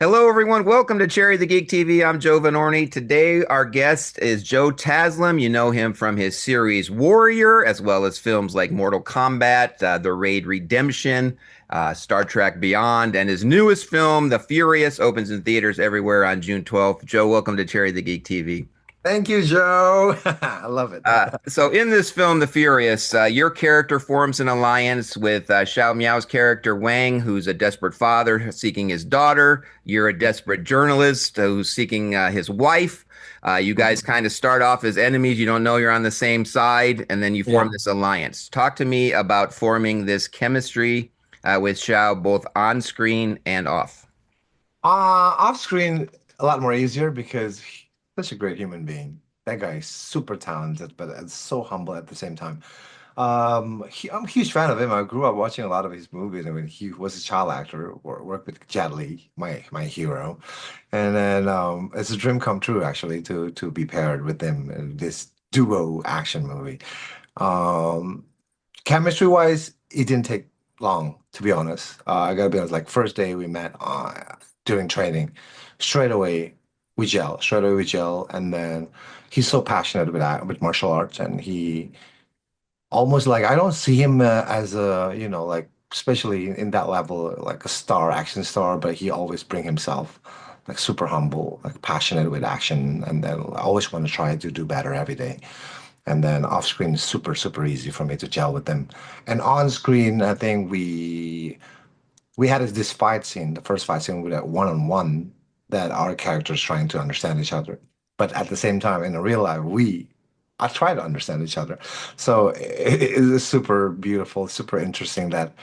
Hello, everyone. Welcome to Cherry the Geek TV. I'm Joe Vanourney. Today, our guest is Joe Taslim. You know him from his series Warrior, as well as films like Mortal Kombat, The Raid Redemption, Star Trek Beyond, and his newest film, The Furious, opens in theaters everywhere on June 12th. Joe, welcome to Cherry the Geek TV. Thank you, Joe. I love it. So in this film, The Furious, your character forms an alliance with Xie Miao's character Wang, who's a desperate father seeking his daughter. You're a desperate journalist who's seeking his wife. You guys Mhm. kind of start off as enemies. You don't know you're on the same side, and then you form Yeah. this alliance. Talk to me about forming this chemistry with Xiao, both on screen and off. Off screen, a lot more easier because he's such a great human being. That guy is super talented, but so humble at the same time. I'm a huge fan of him. I grew up watching a lot of his movies. I mean, he was a child actor, worked with Jet Li, my hero, and then it's a dream come true actually to be paired with him in this duo action movie. Um, Chemistry wise, it didn't take long, to be honest. I gotta be honest, like first day we met during training, straight away we gel, and then he's so passionate with martial arts, and he almost like I don't see him as a like especially in that level like a star, action star, but he always bring himself like super humble, like passionate with action, and then I always want to try to do better every day. And then off screen is super, super easy for me to gel with them. And on screen, I think we had this fight scene, the first fight scene with that one-on-one that our characters trying to understand each other. But at the same time, in the real life, I try to understand each other. So it is super beautiful, super interesting that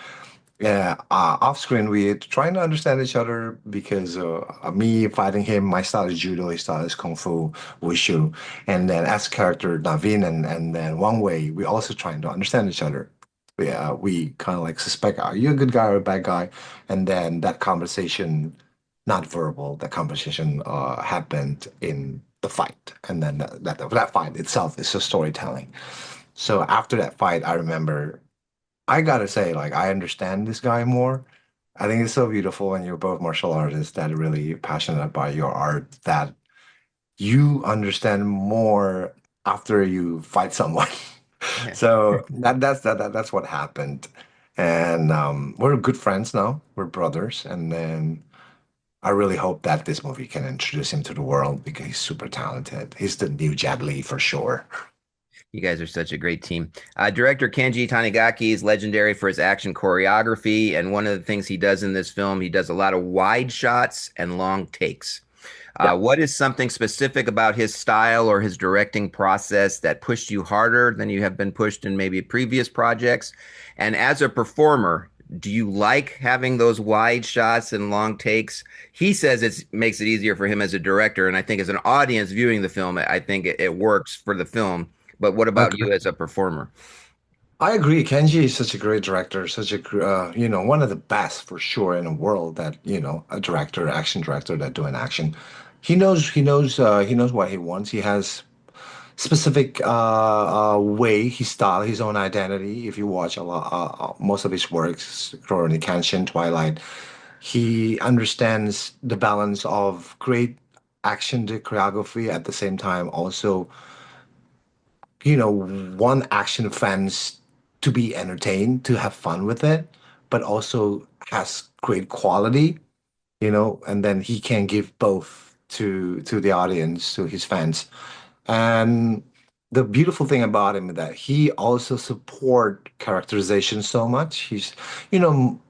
yeah, off screen we're trying to understand each other because me fighting him, my style is judo, his style is kung fu, wushu, and then as character Navin and then Wang Wei, we also trying to understand each other. We kind of like suspect, are you a good guy or a bad guy? And then that conversation, not verbal, that conversation happened in the fight, and then that fight itself is a storytelling. So after that fight, I remember. I gotta say, like, I understand this guy more. I think it's so beautiful when you're both martial artists that are really passionate about your art that you understand more after you fight someone. So that's what happened. And we're good friends now. We're brothers. And then I really hope that this movie can introduce him to the world because he's super talented. He's the new Jet Li for sure. You guys are such a great team. Director Kenji Tanigaki is legendary for his action choreography, and one of the things he does in this film, he does a lot of wide shots and long takes. Yeah. What is something specific about his style or his directing process that pushed you harder than you have been pushed in maybe previous projects? And as a performer, do you like having those wide shots and long takes? He says it makes it easier for him as a director, and I think as an audience viewing the film, I think it works for the film. But what about you as a performer? I agree. Kenji is such a great director, such a one of the best for sure in the world. That a director, action director that doing action. He knows what he wants. He has specific way, his style, his own identity. If you watch a lot, most of his works, Rurouni Kenshin, Twilight, he understands the balance of great action to choreography at the same time also one action fans to be entertained, to have fun with it, but also has great quality, and then he can give both to the audience, to his fans. And the beautiful thing about him is that he also support characterization so much. You know,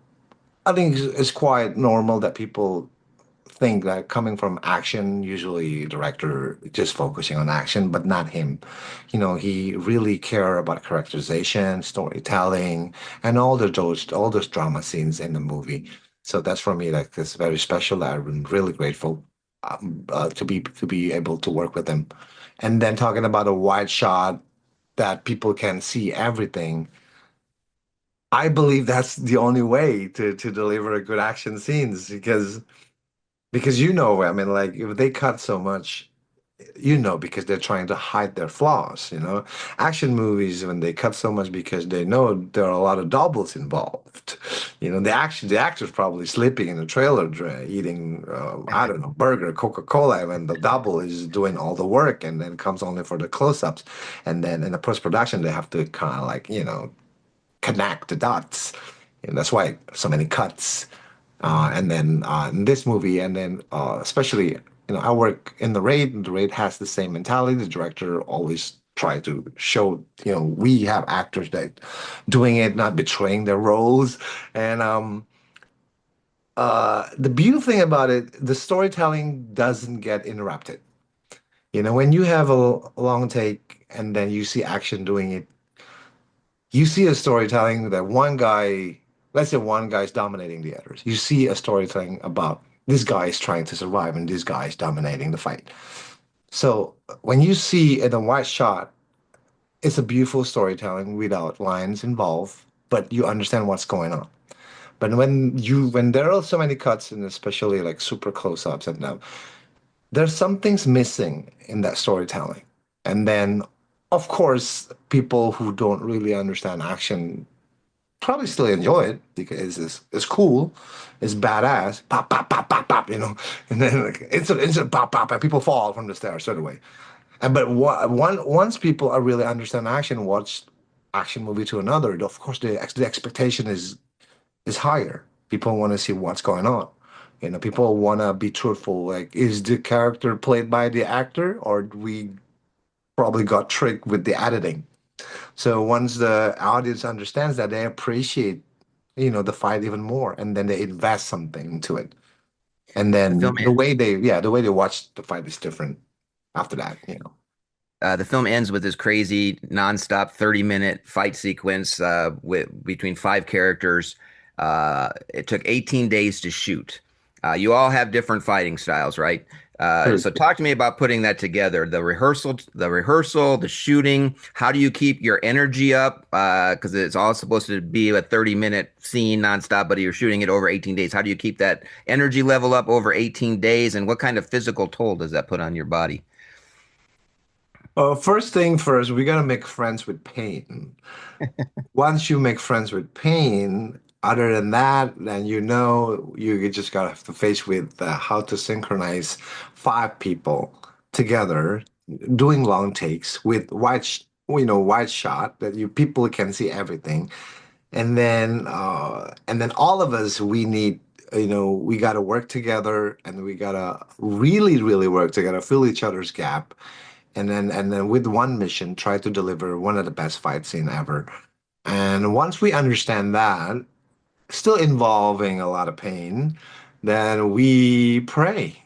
I think it's quite normal that people think that coming from action, usually director just focusing on action, but not him. He really care about characterization, storytelling, and all those drama scenes in the movie. So that's for me like it's very special. I'm really grateful to be able to work with him. And then talking about a wide shot that people can see everything. I believe that's the only way to deliver good action scenes because I mean, like if they cut so much, because they're trying to hide their flaws. Action movies, when they cut so much because they know there are a lot of doubles involved, The actor's probably sleeping in the trailer, eating, I don't know, burger, Coca-Cola, and the double is doing all the work, and then comes only for the close-ups, and then in the post-production they have to kind of like connect the dots, and that's why so many cuts. And then in this movie, and then especially, I work in the raid, and the raid has the same mentality. The director always try to show, we have actors that doing it, not betraying their roles. And the beautiful thing about it, the storytelling doesn't get interrupted. When you have a long take and then you see action doing it, you see a storytelling that one guy, let's say one guy's dominating the others. You see a storytelling about this guy is trying to survive and this guy is dominating the fight. So when you see in a wide shot, it's a beautiful storytelling without lines involved, but you understand what's going on. But when there are so many cuts and especially like super close-ups and now there's some things missing in that storytelling. And then of course people who don't really understand action probably still enjoy it because it's cool, it's badass, pop, pop, pop, pop, pop, and then like, instant pop, pop, and people fall from the stairs straight away. And but once people are really understand action, watch action movie to another, of course the expectation is higher. People want to see what's going on. People want to be truthful. Like, is the character played by the actor, or we probably got tricked with the editing? So once the audience understands that, they appreciate, the fight even more, and then they invest something into it. And The film then the way they watch the fight is different after that. The film ends with this crazy nonstop 30-minute fight sequence between five characters. It took 18 days to shoot. You all have different fighting styles, right? True. So talk to me about putting that together. The rehearsal, the shooting. How do you keep your energy up? Because it's all supposed to be a 30-minute scene nonstop, but you're shooting it over 18 days. How do you keep that energy level up over 18 days? And what kind of physical toll does that put on your body? First thing first, we gotta make friends with pain. Once you make friends with pain, other than that, then you just gotta have to face with how to synchronize five people together doing long takes with wide shot that you people can see everything, and then all of us we gotta work together and we gotta really really work together, fill each other's gap, and then with one mission try to deliver one of the best fight scene ever. And once we understand that, still involving a lot of pain, then we pray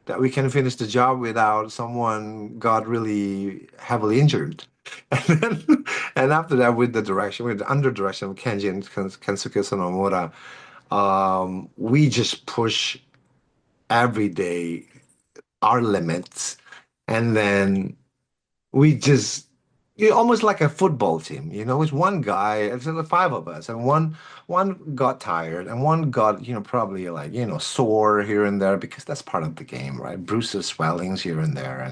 that we can finish the job without someone got really heavily injured. And after that, with the under direction of Kenji and Kensuke Sonomura, we just push every day our limits, and then we just almost like a football team, it's one guy, it's the five of us, and one got tired and one got probably like sore here and there because that's part of the game, right? Bruises, swellings here and there,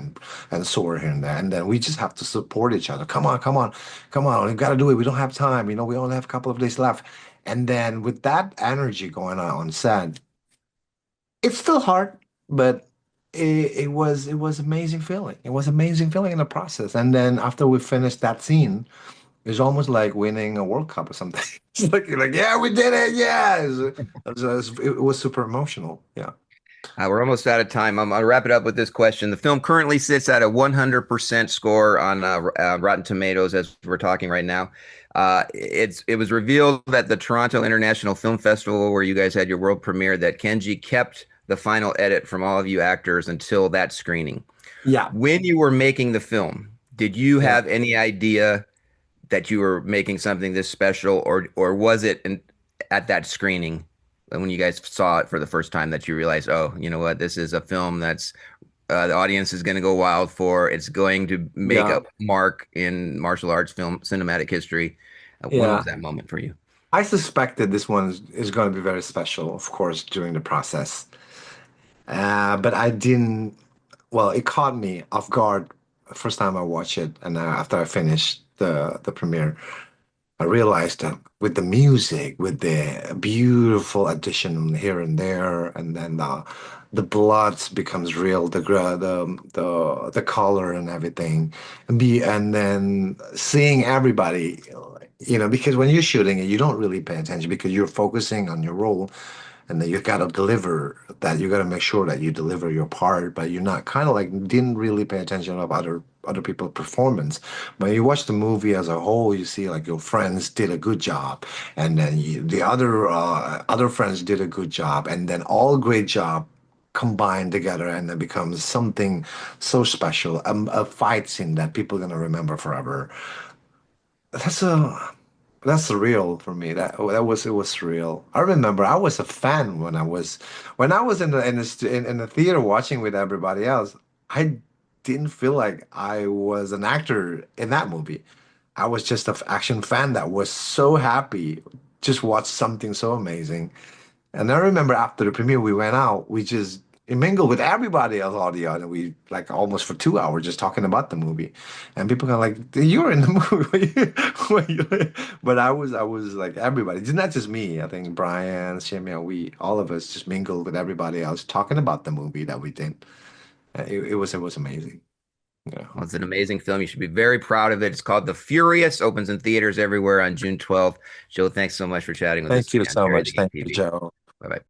and sore here and there, and then we just have to support each other. Come on, come on, come on, we got to do it, we don't have time, we only have a couple of days left. And then with that energy going on set, it's still hard, but it was amazing feeling. It was amazing feeling in the process. And then after we finished that scene, it's almost like winning a World Cup or something. It's like you're like, yeah, we did it. Yeah, it was super emotional. Yeah. We're almost out of time. I'm gonna wrap it up with this question. The film currently sits at a 100% score on Rotten Tomatoes as we're talking right now. It was revealed at the Toronto International Film Festival, where you guys had your world premiere, that Kenji kept the final edit from all of you actors until that screening. Yeah. When you were making the film, did you Yeah. have any idea that you were making something this special, or was it at that screening when you guys saw it for the first time that you realized, oh, you know what, this is a film that's the audience is going to go wild for. It's going to make Yeah. a mark in martial arts film cinematic history. When Yeah. was that moment for you? I suspected this one is going to be very special, of course, during the process. But I didn't, well, it caught me off guard first time I watched it, and after I finished the premiere. I realized that with the music, with the beautiful addition here and there, and then the blood becomes real, the color and everything, and then seeing everybody, because when you're shooting it, you don't really pay attention because you're focusing on your role, and then you got to deliver that. You got to make sure that you deliver your part, but you're not kind of like didn't really pay attention of other people's performance. When you watch the movie as a whole, you see like your friends did a good job, and then the other friends did a good job, and then all great job combined together, and it becomes something so special, a fight scene that people are gonna remember forever. That's a that's surreal for me. It was surreal. I remember I was a fan when I was in the theater watching with everybody else. I didn't feel like I was an actor in that movie. I was just an action fan that was so happy just watch something so amazing. And I remember after the premiere, we went out, we just mingled with everybody else audio, and we like almost for 2 hours just talking about the movie. And people kind of like, "You were in the movie," but I was like everybody. It's not just me. I think Brian, Xie Miao, we all of us just mingled with everybody else talking about the movie that we did. It was amazing. Yeah. Well, it's an amazing film. You should be very proud of it. It's called The Furious, opens in theaters everywhere on June 12th. Joe, thanks so much for chatting with us Thank you today on so Jerry much. the Geek Thank you, TV. Joe. Bye bye.